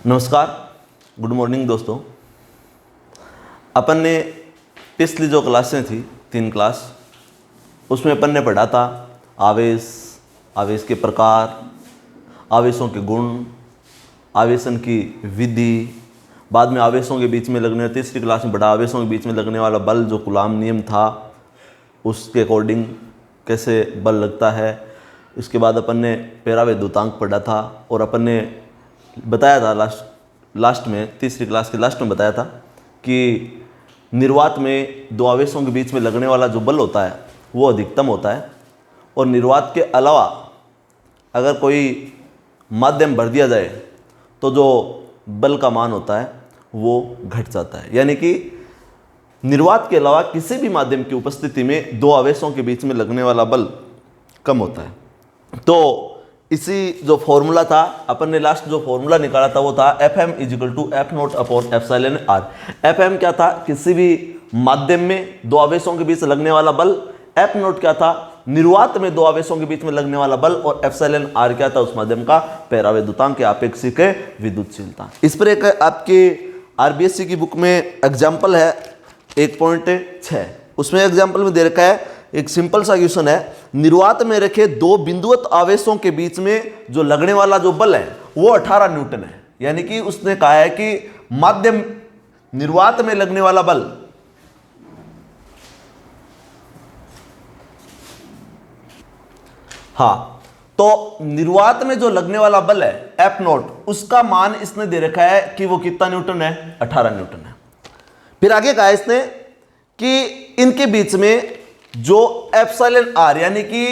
नमस्कार, good morning दोस्तों। अपन ने पिछली जो क्लासें थी 3 क्लास, उसमें अपन ने पढ़ा था आवेश, आवेश के प्रकार, आवेशों के गुण, आवेशन की विधि। बाद में आवेशों के बीच में लगने, तीसरी क्लास में पढ़ा आवेशों के बीच में लगने वाला बल जो कूलाम नियम था उसके अकॉर्डिंग कैसे बल लगता है। इसके बाद अपन ने पैरावैद्युतांक पढ़ा था और अपन ने बताया था लास्ट में, तीसरी क्लास के लास्ट में बताया था कि निर्वात में दो आवेशों के बीच में लगने वाला जो बल होता है वो अधिकतम होता है, और निर्वात के अलावा अगर कोई माध्यम भर दिया जाए तो जो बल का मान होता है वो घट जाता है। यानी कि निर्वात के अलावा किसी भी माध्यम की उपस्थिति में दो आवेशों के बीच में लगने वाला बल कम होता है। तो इसी जो फॉर्मूला था, अपन ने लास्ट जो फॉर्मूला निकाला था वो था Fm = F0/εr। Fm क्या था? किसी भी माध्यम में दो आवेशों के बीच लगने वाला बल। F0 क्या था? निर्वात में दो आवेशों के बीच में लगने वाला बल। और εr क्या था? उस माध्यम का पैरावैद्युतांक के आपेक्षिक विद्युतशीलता। इस पर एक आपके RBSc की बुक में एग्जाम्पल है 1.6, उसमें एग्जाम्पल में दे रखा है एक सिंपल सा क्वेश्चन है, निर्वात में रखे दो बिंदुवत आवेशों के बीच में जो लगने वाला जो बल है वो 18 न्यूटन है। यानी कि उसने कहा है कि माध्यम निर्वात में लगने वाला बल तो निर्वात में जो लगने वाला बल है F0, उसका मान इसने दे रखा है कि वो कितना न्यूटन है? 18 न्यूटन है। फिर आगे कहा इसने कि इनके बीच में जो εr यानी कि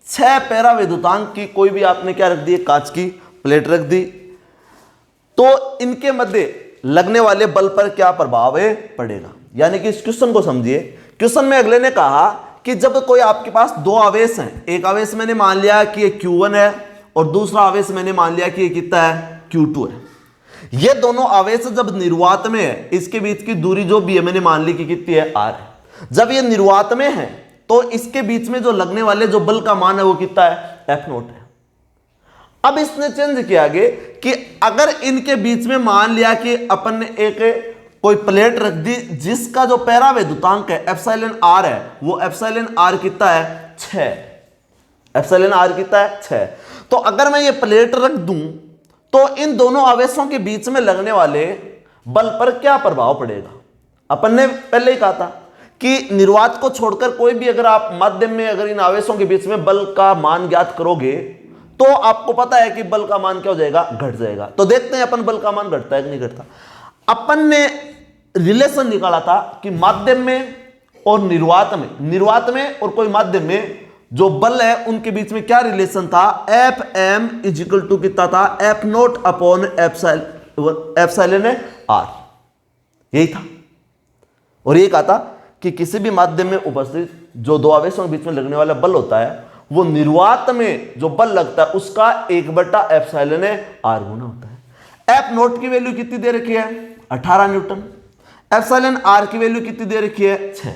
6 पैरावैद्युतांक की कोई भी आपने क्या रख दी, कांच की प्लेट रख दी, तो इनके मध्य लगने वाले बल पर क्या प्रभाव पड़ेगा। यानी कि इस क्वेश्चन को समझिए। क्वेश्चन में अगले ने कहा कि जब कोई आपके पास दो आवेश हैं, एक आवेश मैंने मान लिया कि ये Q1 है और दूसरा आवेश मैंने मान लिया कि ये कितना है? Q2 है। ये दोनों आवेश जब निर्वात में है, इसके बीच की दूरी जो भी है मैंने मान ली कि कितनी है? r है। जब ये निर्वात में है तो इसके बीच में जो लगने वाले जो बल का मान है वो कितना है? F0 है। अब इसने चेंज किया आगे कि अगर इनके बीच में मान लिया कि अपन ने एक कोई प्लेट रख दी जिसका जो पैरावैद्युतांक है εr है, वो εr कितना है? 6। εr कितना है? 6। तो अगर मैं ये प्लेट रख दूं तो इन दोनों आवेशों के बीच में लगने वाले बल पर क्या प्रभाव पड़ेगा? अपन ने पहले ही कहा था कि निर्वात को छोड़कर कोई भी अगर आप माध्यम में अगर इन आवेशों के बीच में बल का मान ज्ञात करोगे तो आपको पता है कि बल का मान क्या हो जाएगा? घट जाएगा। तो देखते हैं अपन बल का मान घटता है कि नहीं घटता। अपन ने रिलेशन निकाला था कि माध्यम में और निर्वात में और कोई माध्यम में जो बल है उनके बीच में क्या रिलेशन था? Fm = कितना था? F0/εr, यही था। और ये कहा था कि किसी भी माध्यम में उपस्थित जो दो आवेशों के बीच में लगने वाला बल होता है वो निर्वात में जो बल लगता है उसका 1/εr गुना होता है। F0 की वैल्यू कितनी दे रखी है? 18 न्यूटन। εr की वैल्यू कितनी दे रखी है? 6।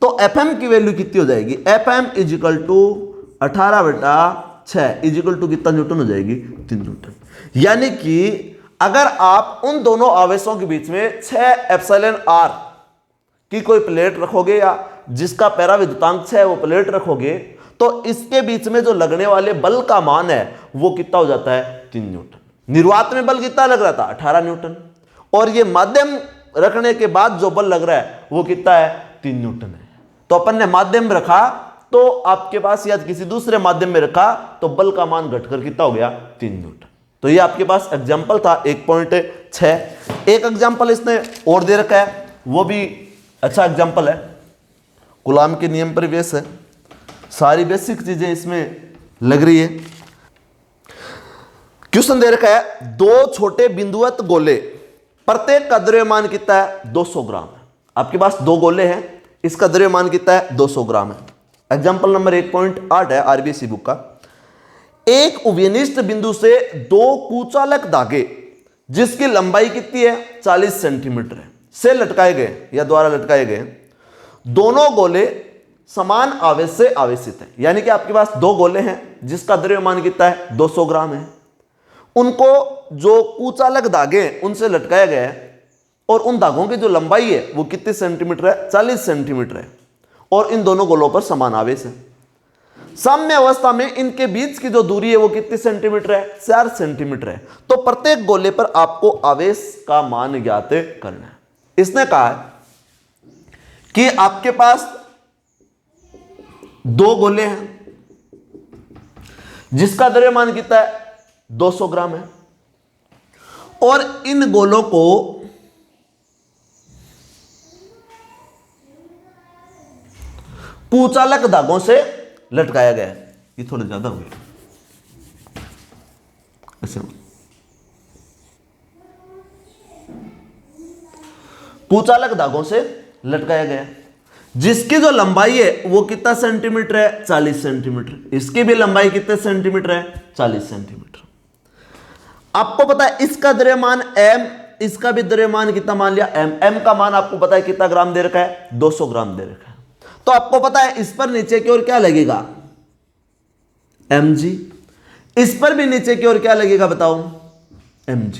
तो Fm की वैल्यू कितनी हो जाएगी? Fm = 18/6 कितना न्यूटन हो जाएगी? 3 न्यूटन। यानी कि अगर आप उन दोनों आवेशों के बीच में 6 εr की कोई प्लेट रखोगे या जिसका पैरावैद्युतांक 6 वो प्लेट रखोगे तो इसके बीच में जो लगने वाले बल का मान है वो कितना हो जाता है? 3 न्यूटन। निर्वात में बल कितना लग रहा था? 18 न्यूटन। और ये माध्यम रखने के बाद जो बल लग रहा है वो कितना है? 3 न्यूटन है। तो अपन ने माध्यम रखा तो आपके पास या किसी दूसरे माध्यम में रखा तो बल का मान घटकर कितना हो गया? 3 न्यूटन। तो ये आपके पास एग्जाम्पल था 1.6। एक एग्जाम्पल इसने और दे रखा है, वो भी अच्छा एग्जाम्पल है, कूलाम के नियम पर बेस है, सारी बेसिक चीजें इसमें लग रही है। क्वेश्चन दे रखा है, दो छोटे बिंदुवत गोले, प्रत्येक का द्रव्यमान कितना है? 200 ग्राम है। आपके पास दो गोले हैं, इसका द्रव्यमान कितना है? 200 ग्राम है। एग्जाम्पल नंबर 1.8 है RBSc बुक का। एक उभयनिष्ठ बिंदु से दो कुचालक धागे जिसकी लंबाई कितनी है? 40 सेंटीमीटर है, से लटकाए गए या द्वारा लटकाए गए दोनों गोले समान आवेश से आवेशित है। यानी कि आपके पास दो गोले हैं जिसका द्रव्यमान कितना है? 200 ग्राम है। उनको जो कुचालक धागे हैं उनसे लटकाया गया है, और उन धागों की जो लंबाई है वो कितने सेंटीमीटर है, 40 सेंटीमीटर है, और इन दोनों गोलों पर समान आवेश है। साम्य अवस्था में इनके बीच की जो दूरी है वो कितनी सेंटीमीटर है, 4 सेंटीमीटर है। तो प्रत्येक गोले पर आपको आवेश का मान ज्ञात करना है। इसने कहा है कि आपके पास 2 गोले हैं जिसका द्रव्यमान कितना है, 200 ग्राम है, और इन गोलों को कुचालक धागों से लटकाया गया है। ये थोड़ा ज्यादा हो गया, ऐसे कुचालक धागों से लटकाया गया, जिसकी जो लंबाई है वो कितना सेंटीमीटर है, 40 सेंटीमीटर। इसकी भी लंबाई कितने सेंटीमीटर है, 40 सेंटीमीटर। आपको पता है इसका द्रव्यमान m, इसका भी द्रव्यमान कितना मान लिया, m का मान आपको पता है कितना ग्राम दे रखा है, 200 ग्राम दे रखा है। तो आपको पता है इस पर नीचे की ओर क्या लगेगा, mg, इस पर भी नीचे की ओर क्या लगेगा बताओ, mg।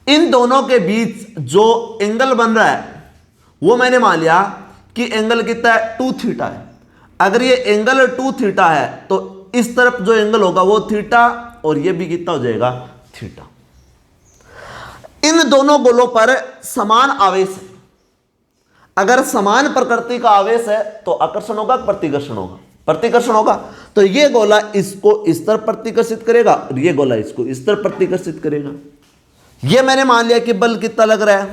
इन दोनों के बीच जो एंगल बन रहा है वो मैंने मान लिया कि एंगल कितना है, 2 थीटा है। अगर ये एंगल 2 थीटा है तो इस तरफ जो एंगल होगा वो थीटा, और ये भी कितना हो जाएगा, थीटा। इन दोनों गोलों पर समान आवेश है। अगर समान प्रकृति का आवेश है तो आकर्षण होगा, प्रतिकर्षण होगा, प्रतिकर्षण होगा। तो ये गोला इसको इस तरफ प्रतिकर्षित करेगा और ये गोला इसको इस तरफ प्रतिकर्षित करेगा। ये मैंने मान लिया कि बल कितना लग रहा है,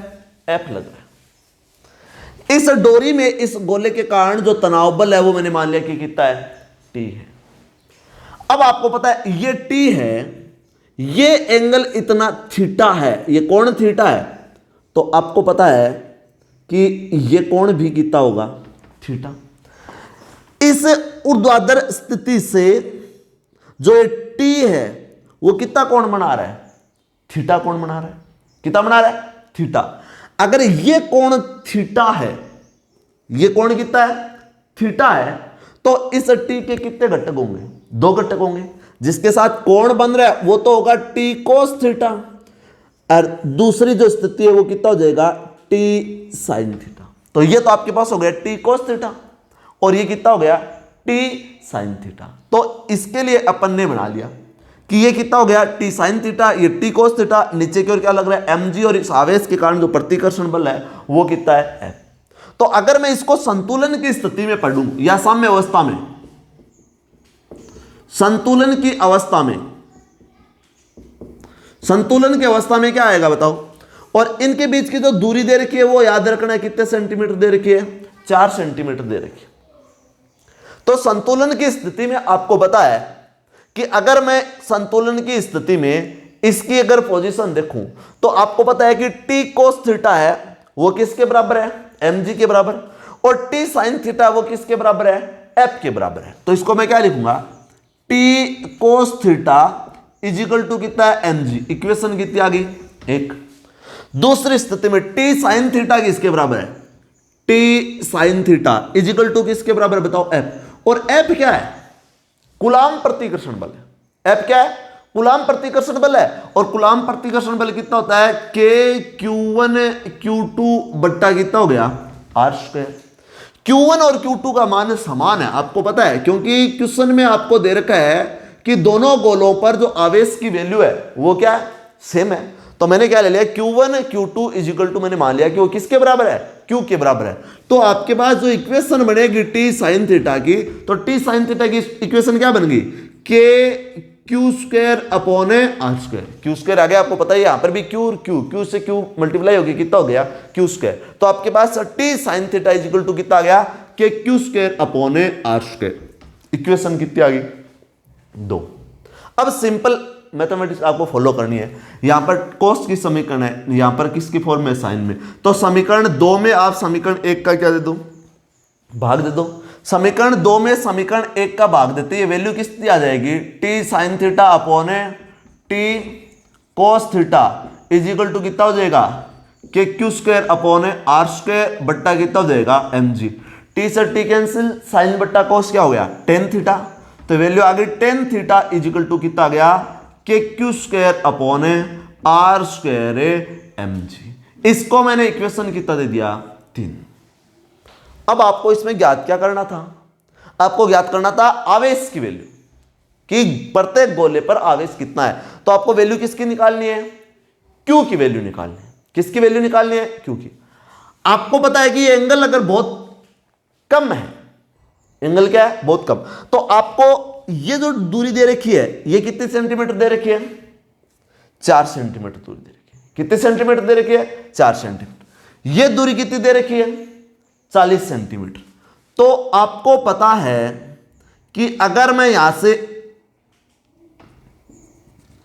F लग रहा है। इस डोरी में इस गोले के कारण जो तनाव बल है वो मैंने मान लिया कि कितना है, T है। अब आपको पता है ये T है, ये एंगल इतना थीटा है, ये कोण थीटा है, तो आपको पता है कि ये कोण भी कितना होगा, थीटा। इस ऊर्ध्वाधर स्थिति से जो ये T है वो कितना कोण बना रहा है, थीटा कोण बना रहा है। कितना बना रहा है, थीटा। अगर ये कोण थीटा है, ये कोण कितना है, थीटा है, तो इस T के कितने घटक होंगे, 2 घटक होंगे। जिसके साथ कोण बन रहा है वो तो होगा T cos थीटा, और दूसरी जो स्थिति है वो कितना हो जाएगा, T sin थीटा। तो ये तो आपके पास हो गया T cos थीटा, और ये कितना हो गया, T sin थीटा। तो इसके लिए अपन ने बना लिया कि ये कितना हो गया, T sin थीटा, ये T cos थीटा, नीचे की ओर क्या लग रहा है, mg, और इस आवेश के कारण जो प्रतिकर्षण बल है वो कितना है, F। तो अगर मैं इसको संतुलन की स्थिति में पढ़ूं या साम्य अवस्था में, संतुलन की अवस्था में, संतुलन की अवस्था में क्या आएगा बताओ। और इनके बीच की जो दूरी दे रखी है वो याद रखना है, कितने सेंटीमीटर दे रखी है, 4 सेंटीमीटर दे रखी है। तो संतुलन की स्थिति में आपको पता है कि अगर मैं संतुलन की स्थिति में इसकी अगर पोजीशन देखूं तो आपको पता है कि T cos थीटा है वो किसके बराबर है, mg के बराबर, और T sin थीटा वो किसके बराबर है, F के बराबर है। तो इसको मैं क्या लिखूंगा, T cos theta is equal to कितना है, mg। इक्वेशन कितनी आ गई, 1। दूसरी स्थिति में T sin थीटा किसके बराबर है, T sin theta is equal to किसके बराबर बताओ, F। और F क्या है, कूलाम प्रतिकर्षण बल है। F क्या है, कूलाम प्रतिकर्षण बल है। और कूलाम प्रतिकर्षण बल कितना होता है, K Q1 Q2 बट्टा कितना हो गया, R²। Q1 और Q2 का मान समान है, आपको पता है, क्योंकि क्वेश्चन में आपको दे रखा है कि दोनों गोलों पर जो आवेश की वैल्यू है वो क्या है, सेम है। तो मैंने क्या ले लिया, Q1 Q2 is equal to, मैंने मान लिया कि वो किसके बराबर है, Q के बराबर है। तो आपके पास जो इक्वेशन बनेगी T sin थीटा की, तो T sin थीटा की इक्वेशन क्या बन गई, K Q² upon R²। Q² आ गया, आपको पता है यहां पर भी Q और Q से Q मल्टीप्लाई हो गया, कितना हो गया, Q²। तो आपके पास T sin theta is equal to कितना आ गया, K Q² upon R²। Equation कितनी आ गई, 2। अब सिंपल मैथमेटिक्स आपको फॉलो करनी है। यहां पर कॉस की समीकरण है, यहां पर किसकी फॉर्म में, साइन में। तो समीकरण 2 में आप समीकरण 1 का क्या दे दो, भाग दे दो। समीकरण 2 में समीकरण 1 का भाग देते ये वैल्यू कितनी आ जाएगी, T sin theta upon T cos theta is equal to कितना हो जाएगा, K Q² अपॉन R² बट्टा कितना हो जाएगा, mg। T से T कैंसिल, साइन बट्टा cos क्या हो गया, tan थीटा। तो वैल्यू आ गई tan theta is equal to कितना आ गया, K Q square upon R square M G. इसको मैंने इक्वेशन कितना दे दिया 3। अब आपको इसमें ज्ञात क्या करना था, आपको ज्ञात करना था आवेश की वैल्यू कि प्रत्येक गोले पर आवेश कितना है। तो आपको वैल्यू किसकी निकालनी है, क्यू की वैल्यू निकालनी है। किसकी वैल्यू निकालनी है, क्यू की। आपको पता है कि ये एंगल अगर बहुत कम है, एंगल क्या है बहुत कम, तो आपको ये जो दूरी दे रखी है ये कितने सेंटीमीटर दे रखी है, 4 सेंटीमीटर दूरी दे रखी है। कितने सेंटीमीटर दे रखी है, 4 सेंटीमीटर। ये दूरी कितनी दे रखी है, 40 सेंटीमीटर। तो आपको पता है कि अगर मैं यहां से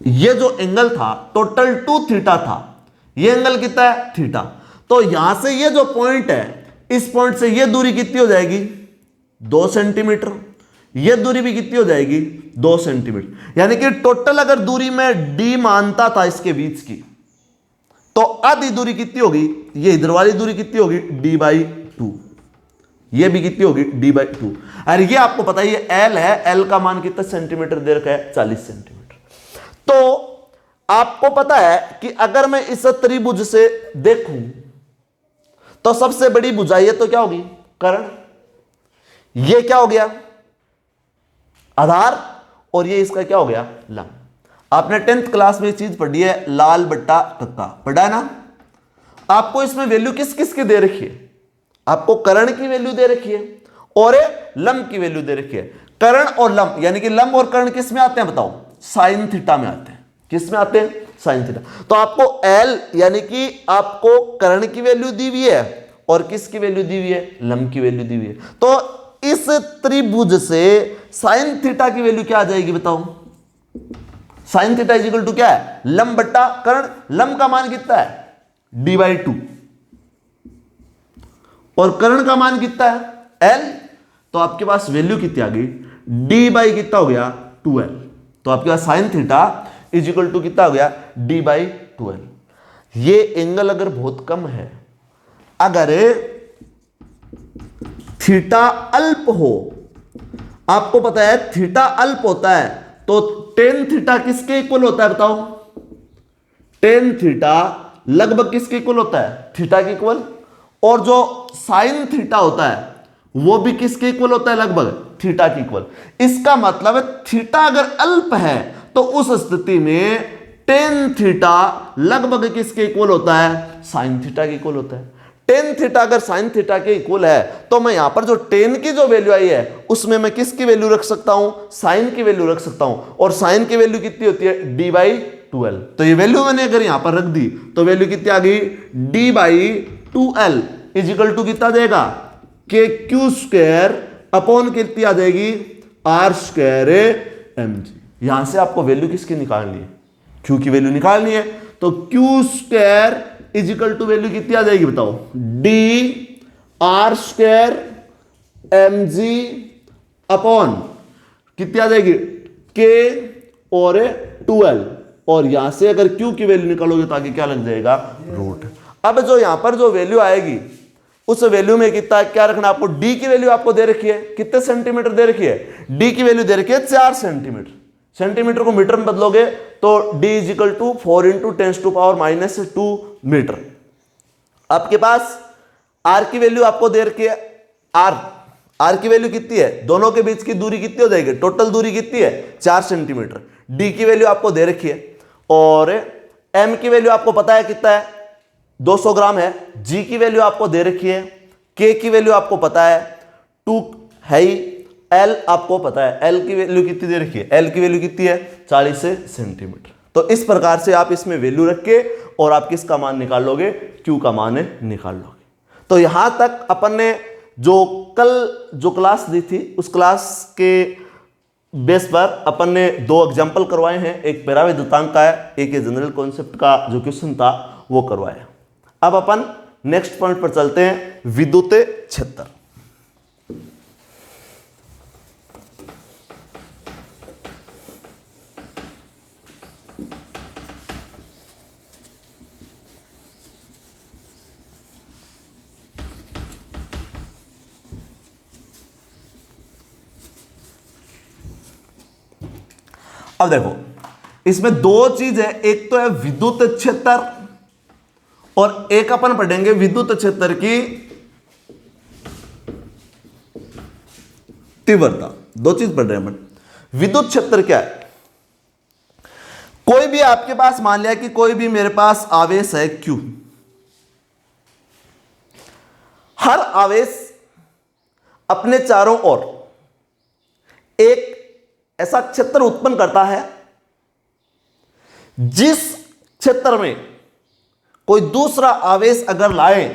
ये जो एंगल था टोटल 2 थीटा था, ये एंगल कितना है थीटा। तो यहां से ये जो पॉइंट है, इस पॉइंट से ये दूरी कितनी हो जाएगी 2 सेंटीमीटर। ये दूरी भी कितनी हो जाएगी 2 सेंटीमीटर। यानी कि टोटल अगर दूरी में डी मानता था इसके बीच की, तो आधी दूरी कितनी होगी, ये इधर वाली दूरी कितनी होगी d/2। ये भी कितनी होगी d/2। और ये आपको पता है ये L है, L का मान कितना सेंटीमीटर दे रखा है 40 सेंटीमीटर। तो आपको पता है कि अगर मैं इस त्रिभुज से देखूं तो सबसे बड़ी भुजाई है तो क्या होगी कर्ण। ये क्या हो गया आधार, और ये इसका क्या हो गया लंब। आपने 10th क्लास में चीज पढ़ी है लाल बट्टा कक्का, पढ़ा है ना। आपको इसमें वैल्यू किस किस की दे रखी है, आपको कर्ण की वैल्यू दे रखी है और लंब की वैल्यू दे रखी है। कर्ण और लंब यानी कि लंब और कर्ण किस में आते हैं बताओ, साइन थीटा में आते हैं। किस में आते हैं, साइन थीटा। तो आपको L यानी कि आपको कर्ण की वैल्यू दी हुई है और किसकी वैल्यू दी हुई है, लंब की वैल्यू दी हुई है। तो इस त्रिभुज से साइन थीटा की वैल्यू क्या आ जाएगी बताओ, sine theta is equal to क्या है लंब बट्टा कर्ण। लंब का मान कितना है d/2 और कर्ण का मान कितना है L। तो आपके पास वैल्यू कितनी आ गई d/ कितना हो गया 2L। तो आपके पास sine theta is equal to कितना हो गया d/2L। ये एंगल अगर बहुत कम है, अगर थीटा अल्प हो, आपको पता है थीटा अल्प होता है तो टेन थीटा किसके इक्वल होता है बताओ, टेन थीटा लगभग किसके इक्वल होता है थीटा के इक्वल। और जो साइन थीटा होता है वो भी किसके इक्वल होता है लगभग थीटा के इक्वल। इसका मतलब है थीटा अगर अल्प है तो उस स्थिति में टेन थीटा लगभग किसके इक्वल होता है, साइन थीटा के इक्वल होता है। टेन थीटा अगर साइन थीटा के इक्वल है तो मैं यहां पर जो टेन की जो वैल्यू आई है उसमें मैं किसकी वैल्यू रख सकता हूं, साइन की वैल्यू रख सकता हूं। और साइन की वैल्यू कितनी होती है d/2L। तो ये वैल्यू मैंने अगर यहां पर रख दी तो वैल्यू कितनी आ गई d/2L इज इक्वल टू कितना देगा के क्यू स्क्वायर अपॉन कितनी आ जाएगी आर स्क्वायर एम जी। यहां से आपको वैल्यू किसकी निकालनी है, क्यू की वैल्यू निकालनी है। तो Q square is equal to value कितनी आ जाएगी बताओ d/r² mg अपॉन कितनी आ जाएगी k और 2L। और यहां से अगर q की वैल्यू निकालोगे तो आगे क्या लग जाएगा रूट। अब जो यहां पर जो वैल्यू आएगी उस वैल्यू में कितना क्या रखना, आपको d की वैल्यू आपको दे रखी है कितने सेंटीमीटर दे रखी है, d की वैल्यू दे रखी है 4 सेंटीमीटर। सेंटीमीटर को मीटर में बदलोगे तो d is equal to 4 × 10⁻⁻2 metre. आपके पास r की वैल्यू आपको दे रखी है r की वैल्यू कितनी है, दोनों के बीच की दूरी कितनी हो जाएगी, टोटल दूरी कितनी है 4 सेंटीमीटर। d की वैल्यू आपको दे रखी है और m की वैल्यू आपको पता है कितना है 200 ग्राम है। g की वैल्यू आपको दे रखी है, k की वैल्यू आपको पता है 2 है ही, L आपको पता है L की वैल्यू कितनी दे रखी है, L की वैल्यू कितनी है 40 सेंटीमीटर। तो इस प्रकार से आप इसमें वैल्यू रख के और आप किसका मान निकाल लोगे, Q का मान निकाल लोगे। तो यहां तक अपन ने जो कल जो क्लास दी थी उस क्लास के बेस पर अपन ने 2 एग्जाम्पल करवाए हैं, एक पैराविद्युतांक का है, एक जनरल कॉन्सेप्ट का जो क्वेश्चन था वो करवाया। अब अपन नेक्स्ट पॉइंट पर चलते हैं, विद्युत क्षेत्र। अब देखो इसमें दो चीज है, एक तो है विद्युत क्षेत्र और एक अपन पढ़ेंगे विद्युत क्षेत्र की तीव्रता। दो चीज पढ़ रहे हैं अपन। विद्युत क्षेत्र क्या है? कोई भी आपके पास, मान लिया कि कोई भी मेरे पास आवेश है Q, हर आवेश अपने चारों ओर एक ऐसा क्षेत्र उत्पन्न करता है जिस क्षेत्र में कोई दूसरा आवेश अगर लाए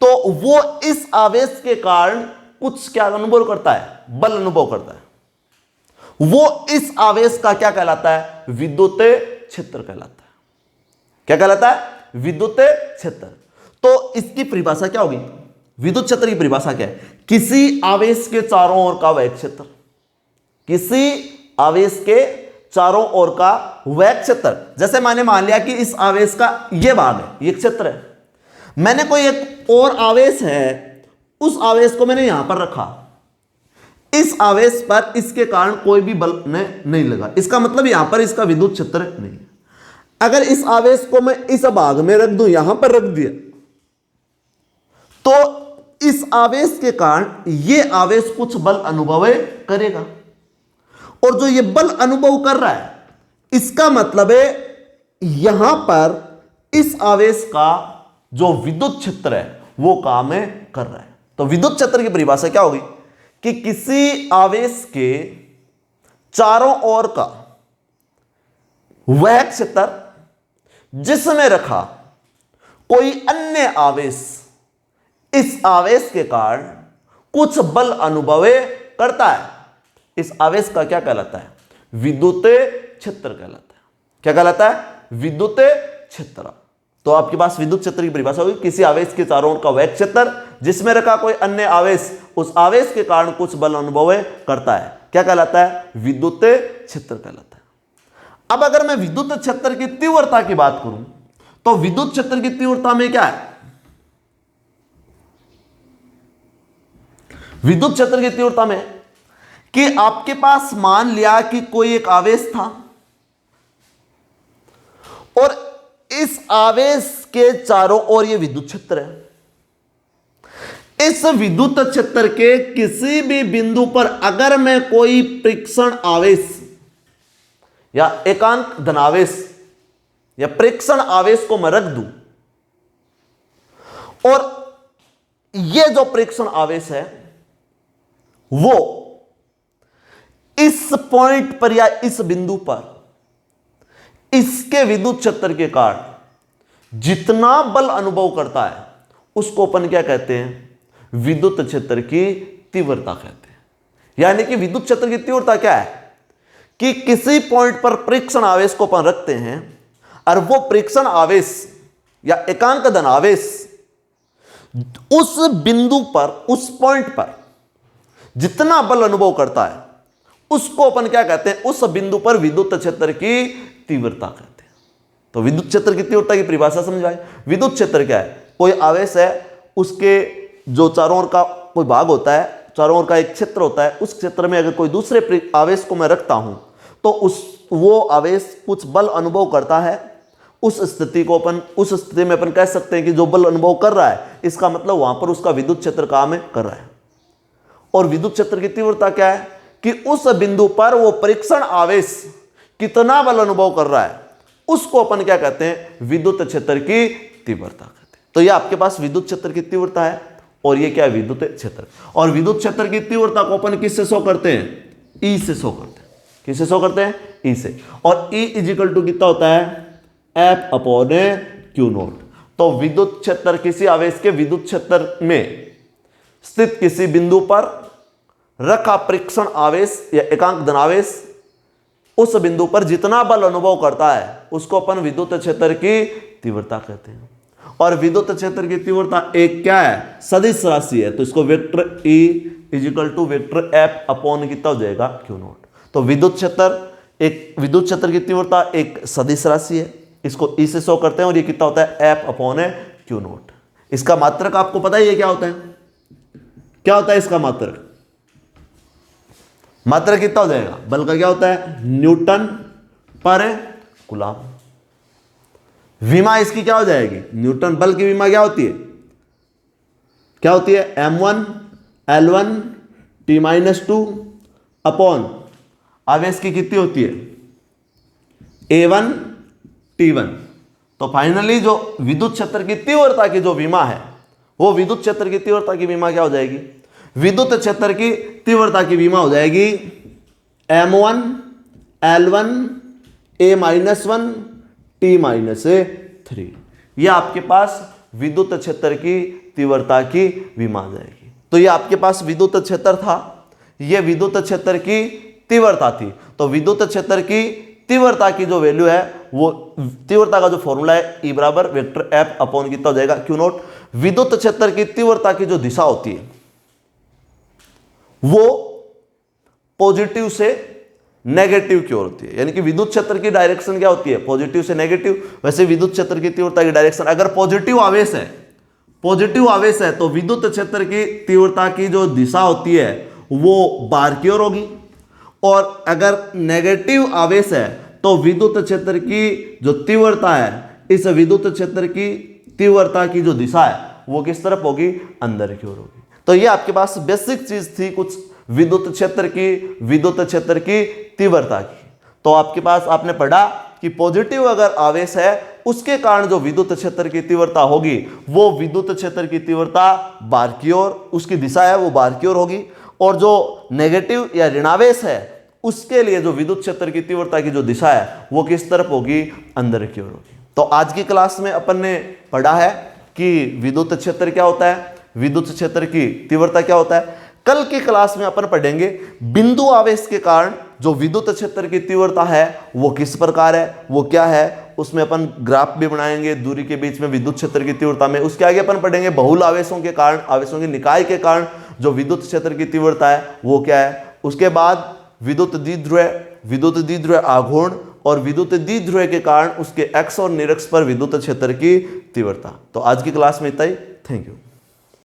तो वो इस आवेश के कारण कुछ क्या अनुभव करता है? बल अनुभव करता है। वो इस आवेश का क्या कहलाता है? विद्युत क्षेत्र कहलाता है। क्या कहलाता है? विद्युत क्षेत्र। तो इसकी परिभाषा क्या होगी? विद्युत क्षेत्र की परिभाषा क्या है? किसी आवेश के चारों ओर का वह क्षेत्र, किसी आवेश के चारों ओर का वह क्षेत्र। जैसे मैंने मान लिया कि इस आवेश का यह भाग है, यह क्षेत्र है, मैंने कोई एक और आवेश है, उस आवेश को मैंने यहां पर रखा, इस आवेश पर इसके कारण कोई भी बल नहीं लगा, इसका मतलब यहां पर इसका विद्युत क्षेत्र नहीं है। अगर इस आवेश को मैं इस भाग में रख दूं, यहां पर रख दिया, तो इस आवेश के कारण यह आवेश कुछ बल अनुभव करेगा, और जो ये बल अनुभव कर रहा है इसका मतलब है यहां पर इस आवेश का जो विद्युत क्षेत्र है वो काम कर रहा है। तो विद्युत क्षेत्र की परिभाषा क्या होगी कि किसी आवेश के चारों ओर का वह क्षेत्र जिसमें रखा कोई अन्य आवेश इस आवेश के कारण कुछ बल अनुभव करता है, इस आवेश का क्या कहलाता है? विद्युत क्षेत्र कहलाता है। क्या कहलाता है? विद्युत क्षेत्र। तो आपके पास विद्युत क्षेत्र की परिभाषा होगी किसी आवेश के चारों ओर का वह क्षेत्र जिसमें रखा कोई अन्य आवेश उस आवेश के कारण कुछ बल अनुभव करता है। क्या कहलाता है? विद्युत क्षेत्र कहलाता है। अब अगर मैं विद्युत क्षेत्र की तीव्रता की बात करूं तो विद्युत क्षेत्र की तीव्रता में क्या है? विद्युत क्षेत्र की तीव्रता में कि आपके पास मान लिया कि कोई एक आवेश था और इस आवेश के चारों ओर यह विद्युत क्षेत्र है। इस विद्युत क्षेत्र के किसी भी बिंदु पर अगर मैं कोई प्रेक्षण आवेश या एकांक धनावेश या प्रेक्षण आवेश को मैं रख दूं और यह जो प्रेक्षण आवेश है वो इस पॉइंट पर या इस बिंदु पर इसके विद्युत क्षेत्र के कारण जितना बल अनुभव करता है उसको अपन क्या कहते हैं? विद्युत क्षेत्र की तीव्रता कहते हैं। यानी कि विद्युत क्षेत्र की तीव्रता क्या है कि किसी पॉइंट पर प्रेक्षण आवेश को अपन रखते हैं और वो प्रेक्षण आवेश या एकांक धन आवेश उस बिंदु पर, उस पॉइंट पर जितना बल अनुभव करता है उसको अपन क्या कहते हैं? उस बिंदु पर विद्युत क्षेत्र की तीव्रता कहते हैं। तो विद्युत क्षेत्र की तीव्रता की परिभाषा समझाए। विद्युत क्षेत्र क्या है? कोई आवेश है, उसके जो चारों ओर का कोई भाग होता है, चारों ओर का एक क्षेत्र होता है, उस क्षेत्र में अगर कोई दूसरे आवेश को मैं रखता हूं तो वो आवेश कुछ बल अनुभव करता है। उस स्थिति में अपन कह सकते हैं कि जो बल अनुभव कर रहा है इसका मतलब वहां पर उसका विद्युत क्षेत्र काम कर रहा है। और विद्युत क्षेत्र की तीव्रता क्या है कि उस बिंदु पर वो परीक्षण आवेश कितना बल अनुभव कर रहा है उसको अपन क्या कहते हैं? विद्युत क्षेत्र की तीव्रता कहते हैं। तो ये आपके पास विद्युत क्षेत्र की तीव्रता है और ये क्या है? विद्युत क्षेत्र। और विद्युत क्षेत्र की तीव्रता को अपन किससे शो करते हैं? ई से शो करते हैं। किससे शो करते हैं? ई से। और ई इजिकल टू कितना होता है? F upon Q naught. तो विद्युत क्षेत्र किसी आवेश के विद्युत क्षेत्र में स्थित किसी बिंदु पर रखा परीक्षण आवेश या एकांक धनावेश उस बिंदु पर जितना बल अनुभव करता है उसको अपन विद्युत क्षेत्र की तीव्रता कहते हैं। और विद्युत क्षेत्र की तीव्रता एक क्या है? सदिश राशि है। तो इसको vector E is equal to vector F upon कितना हो जाएगा? Q naught. तो विद्युत क्षेत्र की तीव्रता एक सदिश राशि है, इसको ई से शो करते हैं और ये कितना होता है? F upon Q not. इसका मात्रक आपको पता ही है क्या होता है? क्या होता है इसका मात्रक? मात्रक कितना हो जाएगा? बल का क्या होता है? न्यूटन पर कूलम्ब। विमा इसकी क्या हो जाएगी, न्यूटन बल की विमा क्या होती है, क्या होती है, m1 L1 T-2 अपॉन आवेश की कितनी होती है, A1 T1। तो फाइनली जो विद्युत क्षेत्र की तीव्रता की जो विमा है, वो विद्युत क्षेत्र की तीव्रता की विमा क्या हो जाएगी, विद्युत क्षेत्र की तीव्रता की विमा हो जाएगी m1 L1 A-1 T-3। ये आपके पास विद्युत क्षेत्र की तीव्रता की विमा आ जाएगी। तो ये आपके पास विद्युत क्षेत्र था, ये विद्युत क्षेत्र की तीव्रता थी। तो विद्युत क्षेत्र की तीव्रता की जो वैल्यू है, वो तीव्रता का जो फॉर्मूला है E बराबर वेक्टर F अपॉन कितना हो जाएगा, क्यू नॉट। विद्युत क्षेत्र की तीव्रता की जो दिशा होती है वो पॉजिटिव से नेगेटिव की ओर होती है, यानी कि विद्युत क्षेत्र की डायरेक्शन क्या होती है, पॉजिटिव से नेगेटिव। वैसे विद्युत क्षेत्र की तीव्रता की डायरेक्शन, अगर पॉजिटिव आवेश है तो विद्युत क्षेत्र की तीव्रता की जो दिशा होती है वो बाहर की ओर होगी, और अगर नेगेटिव आवेश है तो विद्युत क्षेत्र की जो तीव्रता है, इस विद्युत क्षेत्र की तीव्रता की जो दिशा है वो किस तरफ होगी, अंदर की ओर होगी। तो ये आपके पास बेसिक चीज थी कुछ विद्युत क्षेत्र की तीव्रता की। तो आपके पास आपने पढ़ा कि पॉजिटिव अगर आवेश है उसके कारण जो विद्युत क्षेत्र की तीव्रता होगी वो विद्युत क्षेत्र की तीव्रता बाहर की ओर, उसकी दिशा है वो बाहर की ओर होगी, और जो नेगेटिव या ऋणावेश है उसके लिए जो विद्युत क्षेत्र की तीव्रता की जो दिशा है वो किस तरफ होगी, अंदर की ओर होगी। तो आज की क्लास में अपन ने पढ़ा है कि विद्युत क्षेत्र क्या होता है, विद्युत क्षेत्र की तीव्रता क्या होता है। कल की क्लास में अपन पढ़ेंगे बिंदु आवेश के कारण जो विद्युत क्षेत्र की तीव्रता है वो किस प्रकार है, वो क्या है, उसमें अपन ग्राफ भी बनाएंगे दूरी के बीच में विद्युत क्षेत्र की तीव्रता में। उसके आगे अपन पढ़ेंगे बहुल आवेशों के कारण, आवेशों के निकाय के कारण जो विद्युत क्षेत्र की तीव्रता है वो क्या है। उसके बाद विद्युत द्विध्रुव आघूर्ण और विद्युत द्विध्रुव के कारण उसके एक्स और निरक्ष पर विद्युत क्षेत्र की तीव्रता। तो आज की क्लास में इतना ही। Thank you.